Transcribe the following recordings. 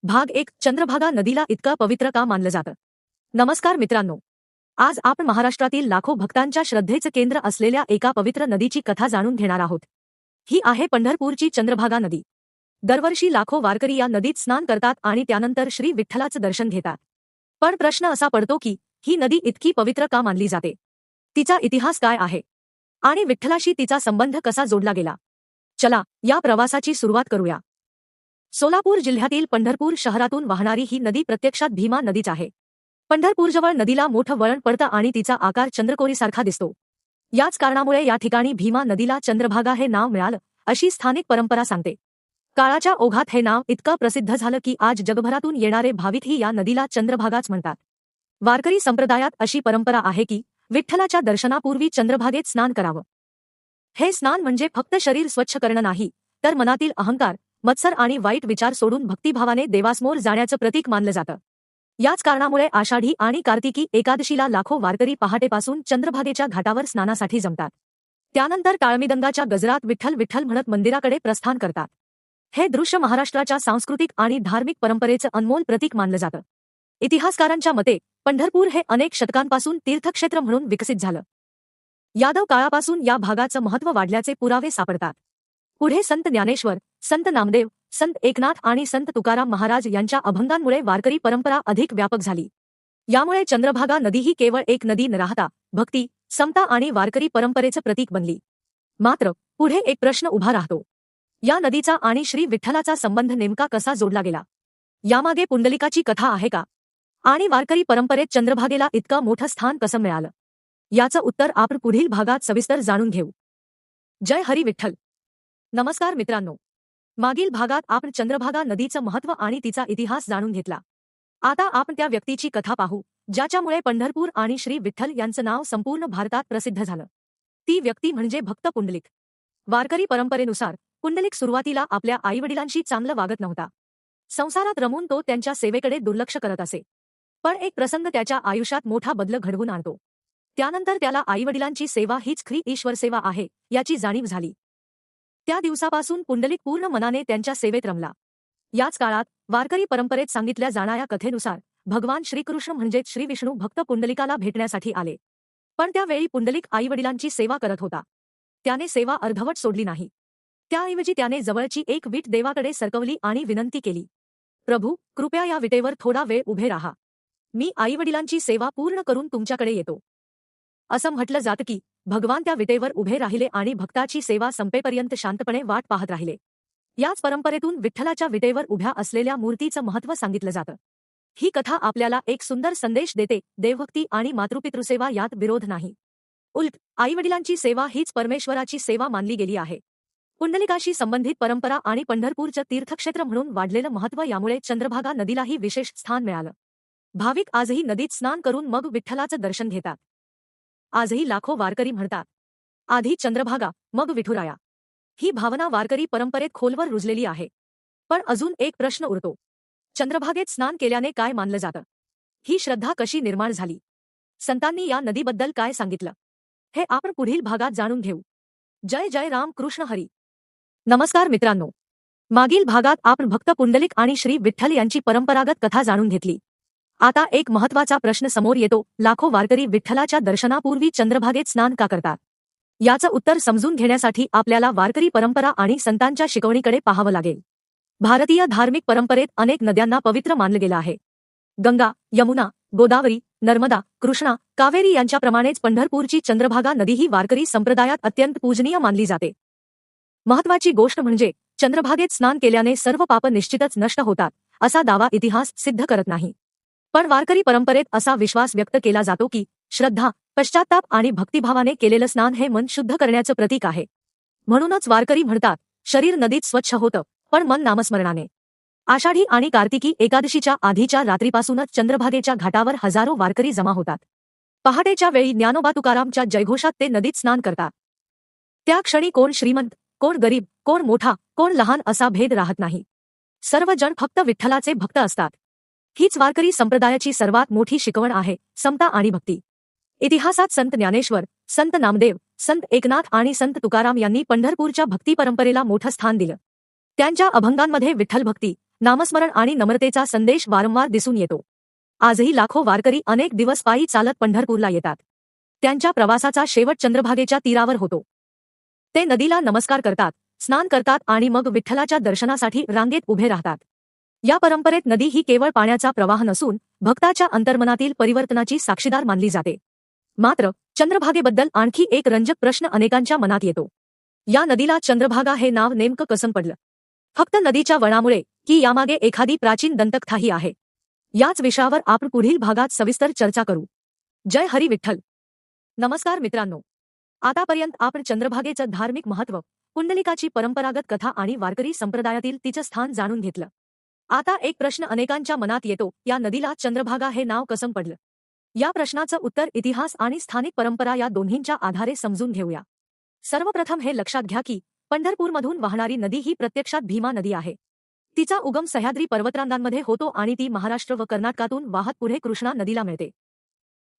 भाग 1. चंद्रभागा नदीला इतकं पवित्र का मानलं जातं? नमस्कार मित्रांनो, आज आपण महाराष्ट्रातील लाखो भक्तांच्या श्रद्धेचं केंद्र असलेल्या एका पवित्र नदीची कथा जाणून घेणार आहोत. ही आहे पंढरपूरची चंद्रभागा नदी. दरवर्षी लाखो वारकरी या नदीत स्नान करतात आणि त्यानंतर श्री विठ्ठलाचं दर्शन घेतात. पण प्रश्न असा पडतो की ही नदी इतकी पवित्र का मानली जाते? तिचा इतिहास काय आहे आणि विठ्ठलाशी तिचा संबंध कसा जोडला गेला? चला या प्रवासाची सुरुवात करूया. सोलापूर जिल्ह्यातील पंढरपूर शहरातून वाहणारी ही नदी प्रत्यक्षात भीमा नदीच आहे. पंढरपूरजवळ नदीला मोठं वळण पडतं आणि तिचा आकार चंद्रकोरीसारखा दिसतो. याच कारणामुळे या ठिकाणी भीमा नदीला चंद्रभागा हे नाव मिळालं, अशी स्थानिक परंपरा सांगते. काळाच्या ओघात हे नाव इतकं प्रसिद्ध झालं की आज जगभरातून येणारे भाविकही या नदीला चंद्रभागाच म्हणतात. वारकरी संप्रदायात अशी परंपरा आहे की विठ्ठलाच्या दर्शनापूर्वी चंद्रभागेत स्नान करावं. हे स्नान म्हणजे फक्त शरीर स्वच्छ करणं नाही, तर मनातील अहंकार, मत्सर आणि वाईट विचार सोडून भक्तिभावाने देवासमोर जाण्याचं प्रतीक मानलं जातं. याच कारणामुळे आषाढी आणि कार्तिकी एकादशीला लाखो वारकरी पहाटेपासून चंद्रभागेच्या घाटावर स्नानासाठी जमतात. त्यानंतर टाळमिदंगाच्या गजरात विठ्ठल विठ्ठल म्हणत मंदिराकडे प्रस्थान करतात. हे दृश्य महाराष्ट्राच्या सांस्कृतिक आणि धार्मिक परंपरेचं अनमोल प्रतीक मानलं जातं. इतिहासकारांच्या मते पंढरपूर हे अनेक शतकांपासून तीर्थक्षेत्र म्हणून विकसित झालं. यादव काळापासून या भागाचं महत्त्व वाढल्याचे पुरावे सापडतात. पुढे संत ज्ञानेश्वर, संत नामदेव, संत एकनाथ आणि संत तुकाराम महाराज यांच्या अभंगांमुळे वारकरी परंपरा अधिक व्यापक झाली. यामुळे चंद्रभागा नदी ही केवळ एक नदी न राहता भक्ती, समता आणि वारकरी परंपरेचं प्रतीक बनली. मात्र पुढे एक प्रश्न उभा राहतो. या नदीचा आणि श्री विठ्ठलाचा संबंध नेमका कसा जोडला गेला? यामागे पुंडलिकाची कथा आहे का? आणि वारकरी परंपरेत चंद्रभागेला इतकं मोठं स्थान कसं मिळालं? याचं उत्तर आपण पुढील भागात सविस्तर जाणून घेऊ. जय हरी विठ्ठल. नमस्कार मित्रांनो, मागील भागात आपण चंद्रभागा नदीचं महत्त्व आणि तिचा इतिहास जाणून घेतला. आता आपण त्या व्यक्तीची कथा पाहू ज्याच्यामुळे पंढरपूर आणि श्री विठ्ठल यांचं नाव संपूर्ण भारतात प्रसिद्ध झालं. ती व्यक्ती म्हणजे भक्त पुंडलिक. वारकरी परंपरेनुसार पुंडलिक सुरुवातीला आपल्या आईवडिलांशी चांगलं वागत नव्हता. संसारात रमून तो त्यांच्या सेवेकडे दुर्लक्ष करत असे. पण एक प्रसंग त्याच्या आयुष्यात मोठा बदल घडवून आणतो. त्यानंतर त्याला आईवडिलांची सेवा हीच खरी ईश्वरसेवा आहे याची जाणीव झाली. त्या दिवसापासून पुंडलिक पूर्ण मनाने त्यांच्या सेवेत रमला. याच काळात वारकरी परंपरेत सांगितल्या जाणाऱ्या कथेनुसार भगवान श्रीकृष्ण म्हणजेच श्री विष्णू भक्त पुंडलिकाला भेटण्यासाठी आले. पण त्यावेळी पुंडलिक आईवडिलांची सेवा करत होता. त्याने सेवा अर्धवट सोडली नाही. त्याऐवजी त्याने जवळची एक वीट देवाकडे सरकवली आणि विनंती केली, प्रभू, कृपया या विटेवर थोडा वेळ उभे राहा. मी आईवडिलांची सेवा पूर्ण करून तुमच्याकडे येतो. असं म्हटलं जातं की भगवान त्या विटेवर उभे राहिले आणि भक्ताची सेवा संपेपर्यंत शांतपणे वाट पाहत राहिले. याच परंपरेतून विठ्ठलाच्या विटेवर उभ्या असलेल्या मूर्तीचं महत्त्व सांगितलं जातं. ही कथा आपल्याला एक सुंदर संदेश देते. देवभक्ती आणि मातृपितृसेवा यात विरोध नाही. उलट आईवडिलांची सेवा हीच परमेश्वराची सेवा मानली गेली आहे. पुंडलिकाशी संबंधित परंपरा आणि पंढरपूरचं तीर्थक्षेत्र म्हणून वाढलेलं महत्त्व यामुळे चंद्रभागा नदीलाही विशेष स्थान मिळालं. भाविक आजही नदीत स्नान करून मग विठ्ठलाचं दर्शन घेतात. आजही लाखो वारकरी म्हणतात, आधी चंद्रभागा मग विठुराया. ही भावना वारकरी परंपरेत खोलवर रुजलेली आहे. पण अजून एक प्रश्न उरतो. चंद्रभागेत स्नान केल्याने काय मानलं जातं? ही श्रद्धा कशी निर्माण झाली? संतांनी या नदीबद्दल काय सांगितलं? हे आपण पुढील भागात जाणून घेऊ. जय जय राम कृष्ण हरी. नमस्कार मित्रांनो, मागील भागात आपण भक्त पुंडलिक आणि श्री विठ्ठल यांची परंपरागत कथा जाणून घेतली. आता एक महत्त्वाचा प्रश्न समोर येतो. लाखो वारकरी विठ्ठलाच्या दर्शनापूर्वी चंद्रभागेत स्नान का करतात? याचं उत्तर समजून घेण्यासाठी आपल्याला वारकरी परंपरा आणि संतांच्या शिकवणीकडे पाहावं लागेल. भारतीय धार्मिक परंपरेत अनेक नद्यांना पवित्र मानलं गेलं आहे. गंगा, यमुना, गोदावरी, नर्मदा, कृष्णा, कावेरी यांच्याप्रमाणेच पंढरपूरची चंद्रभागा नदीही वारकरी संप्रदायात अत्यंत पूजनीय मानली जाते. महत्त्वाची गोष्ट म्हणजे चंद्रभागेत स्नान केल्याने सर्व पाप निश्चितच नष्ट होतात असा दावा इतिहास सिद्ध करत नाही. पण वारकरी परंपरेत असा विश्वास व्यक्त केला जातो की श्रद्धा, पश्चात्ताप आणि भक्तिभावाने केलेलं स्नान हे मन शुद्ध करण्याचं प्रतीक आहे. म्हणूनच वारकरी म्हणतात, शरीर नदीत स्वच्छ होतं पण मन नामस्मरणाने. आषाढी आणि कार्तिकी एकादशीच्या आधीच्या रात्रीपासूनच चंद्रभागेच्या घाटावर हजारो वारकरी जमा होतात. पहाटेच्या वेळी ज्ञानोबा तुकारामच्या जयघोषात ते नदीत स्नान करतात. त्या क्षणी कोण श्रीमंत, कोण गरीब, कोण मोठा, कोण लहान असा भेद राहत नाही. सर्वजण फक्त विठ्ठलाचे भक्त असतात. हीच वारकरी संप्रदायाची सर्वात मोठी शिकवण आहे, समता आणि भक्ती. इतिहासात संत ज्ञानेश्वर, संत नामदेव, संत एकनाथ आणि संत तुकाराम यांनी पंढरपूरच्या भक्ती परंपरेला मोठं स्थान दिलं. त्यांच्या अभंगांमध्ये विठ्ठल भक्ती, नामस्मरण आणि नम्रतेचा संदेश वारंवार दिसून येतो. आजही लाखो वारकरी अनेक दिवस पायी चालत पंढरपूरला येतात. त्यांच्या प्रवासाचा शेवट चंद्रभागेच्या तीरावर होतो. ते नदीला नमस्कार करतात, स्नान करतात आणि मग विठ्ठलाच्या दर्शनासाठी रांगेत उभे राहतात. या परंपरेत नदी ही केवळ पाण्याचा प्रवाह नसून भक्ताच्या अंतर्मनातील परिवर्तनाची साक्षीदार मानली जाते. मात्र चंद्रभागेबद्दल आणखी एक रंजक प्रश्न अनेकांच्या मनात येतो. या नदीला चंद्रभागा हे नाव नेमकं कसं पडलं? फक्त नदीच्या वळणामुळे की यामागे एखादी प्राचीन दंतकथाही आहे? याच विषयावर आपण पुढील भागात सविस्तर चर्चा करू. जय हरी विठ्ठल. नमस्कार मित्रांनो, आतापर्यंत आपण चंद्रभागेचं धार्मिक महत्त्व, पुंडलिकाची परंपरागत कथा आणि वारकरी संप्रदायातील तिचं स्थान जाणून घेतलं. आता एक प्रश्न अनेकांच्या मनात येतो, या नदीला चंद्रभागा हे नाव कसं पडलं? या प्रश्नाचं उत्तर इतिहास आणि स्थानिक परंपरा या दोन्हींच्या आधारे समजून घेऊया. सर्वप्रथम हे लक्षात घ्या की पंढरपूरमधून वाहणारी नदी ही प्रत्यक्षात भीमा नदी आहे. तिचा उगम सह्याद्री पर्वतरांगांमध्ये होतो आणि ती महाराष्ट्र व कर्नाटकातून वाहत पुढे कृष्णा नदीला मिळते.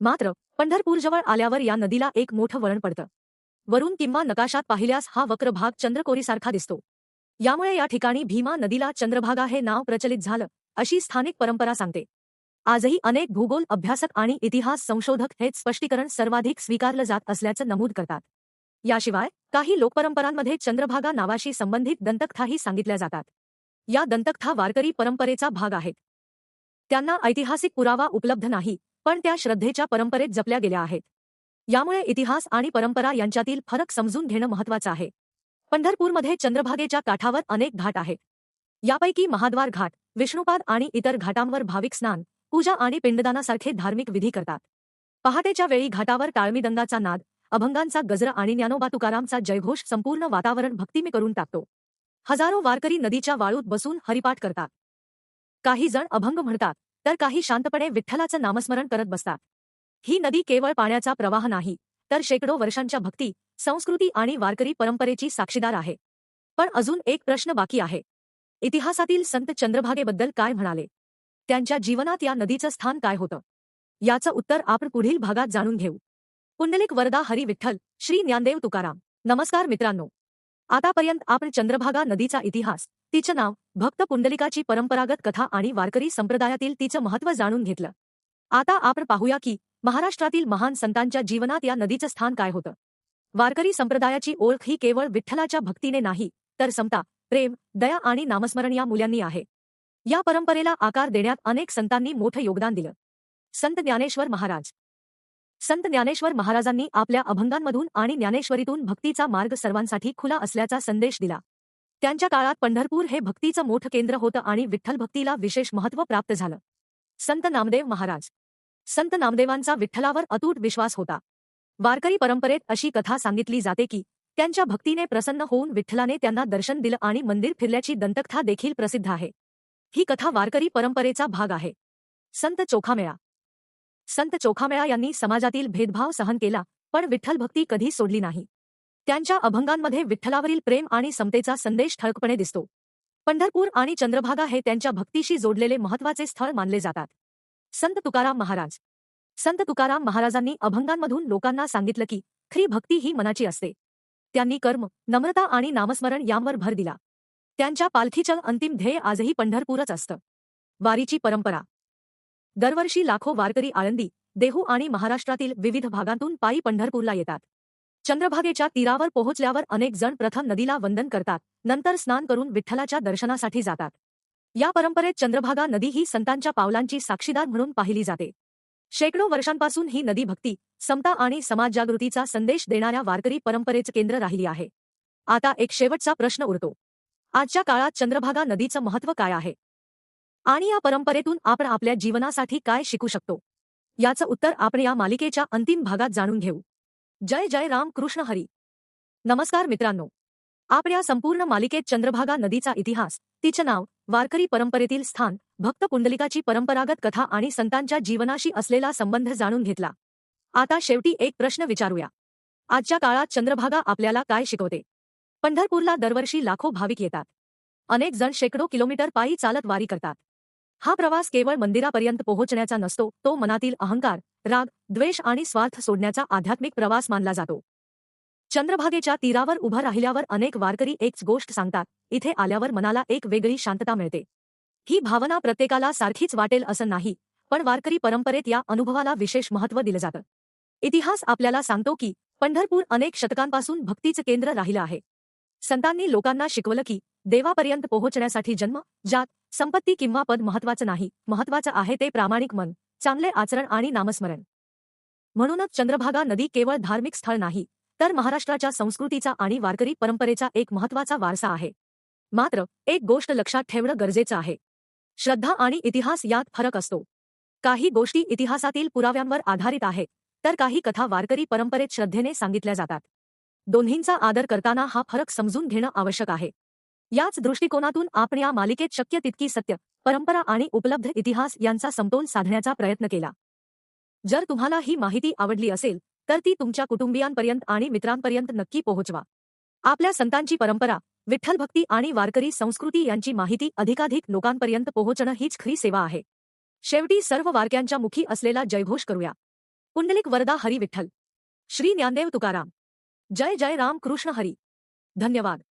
मात्र पंढरपूरजवळ आल्यावर या नदीला एक मोठं वळण पडतं. वरून किंवा नकाशात पाहिल्यास हा वक्र भाग चंद्रकोरीसारखा दिसतो. यामुळे या ठिकाणी भीमा नदीला चंद्रभागा हे नाव प्रचलित झालं, अशी स्थानिक परंपरा सांगते. आजही अनेक भूगोल अभ्यासक आणि इतिहास संशोधक हेच स्पष्टीकरण सर्वाधिक स्वीकारलं जात असल्याचं नमूद करतात. याशिवाय काही लोकपरंपरांमध्ये चंद्रभागा नावाशी संबंधित दंतकथाही सांगितल्या जातात. या दंतकथा वारकरी परंपरेचा भाग आहेत. त्यांना ऐतिहासिक पुरावा उपलब्ध नाही, पण त्या श्रद्धेच्या परंपरेत जपल्या गेल्या आहेत. यामुळे इतिहास आणि परंपरा यांच्यातील फरक समजून घेणं महत्त्वाचं आहे. पंढरपूरमध्ये चंद्रभागेच्या काठावर अनेक घाट आहेत. यापैकी महाद्वार घाट, विष्णुपाद आणि इतर घाटांवर भाविक स्नान, पूजा आणि पिंडदानासारखे धार्मिक विधी करतात. पहाटेच्या वेळी घाटावर टाळमीदंगाचा नाद, अभंगांचा गजर आणि ज्ञानोबा तुकारामचा जयघोष संपूर्ण वातावरण भक्तिमय करून टाकतो. हजारो वारकरी नदीच्या वाळूत बसून हरिपाठ करतात. काही जण अभंग म्हणतात, तर काही शांतपणे विठ्ठलाचं नामस्मरण करत बसतात. ही नदी केवळ पाण्याचा प्रवाह नाही, तर शेकडो वर्षांच्या भक्ती, संस्कृती आणि वारकरी परंपरेची साक्षीदार आहे. पण अजून एक प्रश्न बाकी आहे. इतिहासातील संत चंद्रभागेबद्दल काय म्हणाले? त्यांच्या जीवनात या नदीचं स्थान काय होतं? याचं उत्तर आपण पुढील भागात जाणून घेऊ. पुंडलिक वरदा हरी विठ्ठल, श्री ज्ञानदेव तुकाराम. नमस्कार मित्रांनो, आतापर्यंत आपण चंद्रभागा नदीचा इतिहास, तिचं नाव, भक्त पुंडलिकाची परंपरागत कथा आणि वारकरी संप्रदायातील तिचं महत्त्व जाणून घेतलं. आता आपण पाहूया की महाराष्ट्रातील महान संतांच्या जीवनात या नदीचं स्थान काय होतं. वारकरी संप्रदायाची ओळख ही केवळ विठ्ठलाच्या भक्तीने नाही, तर समता, प्रेम, दया आणि नामस्मरण या मूल्यांनी आहे. या परंपरेला आकार देण्यात अनेक संतांनी मोठं योगदान दिलं. संत ज्ञानेश्वर महाराज. संत ज्ञानेश्वर महाराजांनी आपल्या अभंगांमधून आणि ज्ञानेश्वरीतून भक्तीचा मार्ग सर्वांसाठी खुला असल्याचा संदेश दिला. त्यांच्या काळात पंढरपूर हे भक्तीचं मोठं केंद्र होतं आणि विठ्ठल भक्तीला विशेष महत्त्व प्राप्त झालं. संत नामदेव महाराज. संत नामदेवांचा विठ्ठलावर अतूट विश्वास होता. वारकरी परंपरेत अशी कथा सांगितली जाते की त्यांच्या भक्तीने प्रसन्न होऊन विठ्ठलाने त्यांना दर्शन दिलं आणि मंदिर फिरल्याची दंतकथा देखील प्रसिद्ध आहे. ही कथा वारकरी परंपरेचा भाग आहे. संत चोखामेळा. संत चोखामेळा यांनी समाजातील भेदभाव सहन केला, पण विठ्ठल भक्ती कधी सोडली नाही. त्यांच्या अभंगांमध्ये विठ्ठलावरील प्रेम आणि समतेचा संदेश ठळकपणे दिसतो. पंढरपूर आणि चंद्रभागा हे त्यांच्या भक्तीशी जोडलेले महत्त्वाचे स्थळ मानले जातात. संत तुकाराम महाराज. संत तुकाराम महाराजांनी अभंगांमधून लोकांना सांगितलं की खरी भक्ती ही मनाची असते. त्यांनी कर्म, नम्रता आणि नामस्मरण यांवर भर दिला. त्यांच्या पालखीचं अंतिम ध्येय आजही पंढरपूरच असतं. वारीची परंपरा. दरवर्षी लाखो वारकरी आळंदी, देहू आणि महाराष्ट्रातील विविध भागांतून पायी पंढरपूरला येतात. चंद्रभागेच्या तीरावर पोहोचल्यावर अनेक जण प्रथम नदीला वंदन करतात, नंतर स्नान करून विठ्ठलाच्या दर्शनासाठी जातात. या परंपरेत चंद्रभागा नदी ही संतांच्या पावलांची साक्षीदार म्हणून पाहिली जाते. शेकडो वर्षांपासून ही नदी भक्ती, समता आणि समाजजागृतीचा संदेश देणाऱ्या वारकरी परंपरेचं केंद्र राहिली आहे. आता एक शेवटचा प्रश्न उरतो. आजच्या काळात चंद्रभागा नदीचं महत्त्व काय आहे? आणि या परंपरेतून आपण आपल्या जीवनासाठी काय शिकू शकतो? याचं उत्तर आपण या मालिकेच्या अंतिम भागात जाणून घेऊ. जय जय राम कृष्ण हरी. नमस्कार मित्रांनो, आपण या संपूर्ण मालिकेत चंद्रभागा नदीचा इतिहास, तिचं नाव, वारकरी परंपरेतील स्थान, भक्त पुंडलिकाची परंपरागत कथा आणि संतांच्या जीवनाशी असलेला संबंध जाणून घेतला. आता शेवटी एक प्रश्न विचारूया. आजच्या काळात चंद्रभागा आपल्याला काय शिकवते? पंढरपूरला दरवर्षी लाखो भाविक येतात. अनेक जण शेकडो किलोमीटर पायी चालत वारी करतात. हा प्रवास केवळ मंदिरापर्यंत पोहोचण्याचा नसतो, तो मनातील अहंकार, राग, द्वेष आणि स्वार्थ सोडण्याचा आध्यात्मिक प्रवास मानला जातो. चंद्रभागेच्या तीरावर उभा राहिल्यावर अनेक वारकरी एकच गोष्ट सांगतात, इथे आल्यावर मनाला एक वेगळी शांतता मिळते. ही भावना प्रत्येकाला सारखीच वाटेल असं नाही, पण वारकरी परंपरेत या अनुभवाला विशेष महत्त्व दिलं जातं. इतिहास आपल्याला सांगतो की पंढरपूर अनेक शतकांपासून भक्तीचं केंद्र राहिलं आहे. संतांनी लोकांना शिकवलं की देवापर्यंत पोहोचण्यासाठी जन्म, जात, संपत्ती किंवा पद महत्त्वाचं नाही, महत्त्वाचं आहे ते प्रामाणिक मन, चांगले आचरण आणि नामस्मरण. म्हणूनच चंद्रभागा नदी केवळ धार्मिक स्थळ नाही, तर महाराष्ट्राच्या संस्कृतीचा आणि वारकरी परंपरेचा एक महत्त्वाचा वारसा आहे. मात्र एक गोष्ट लक्षात ठेवणं गरजेचं आहे. श्रद्धा आणि इतिहास यात फरक असतो. काही गोष्टी इतिहासातील पुराव्यांवर आधारित आहेत, तर काही कथा वारकरी परंपरेत श्रद्धेने सांगितल्या जातात. दोन्हींचा आदर करताना हा फरक समजून घेणं आवश्यक आहे. याच दृष्टिकोनातून आपण या मालिकेत शक्य तितकी सत्य, परंपरा आणि उपलब्ध इतिहास यांचा समतोल साधण्याचा प्रयत्न केला. जर तुम्हाला ही माहिती आवडली असेल, तर ती तुमच्या कुटुंबियांपर्यंत आणि मित्रांपर्यंत नक्की पोहोचवा. आपल्या संतांची परंपरा, विठ्ठलभक्ती आणि वारकरी संस्कृती यांची माहिती अधिकाधिक लोकांपर्यंत पोहोचणं हीच खरी सेवा आहे. शेवटी सर्व वारक्यांच्या मुखी असलेला जयघोष करूया. पुंडलिक वरदा हरी विठ्ठल. श्री ज्ञानदेव तुकाराम. जय जय राम कृष्ण हरी. धन्यवाद.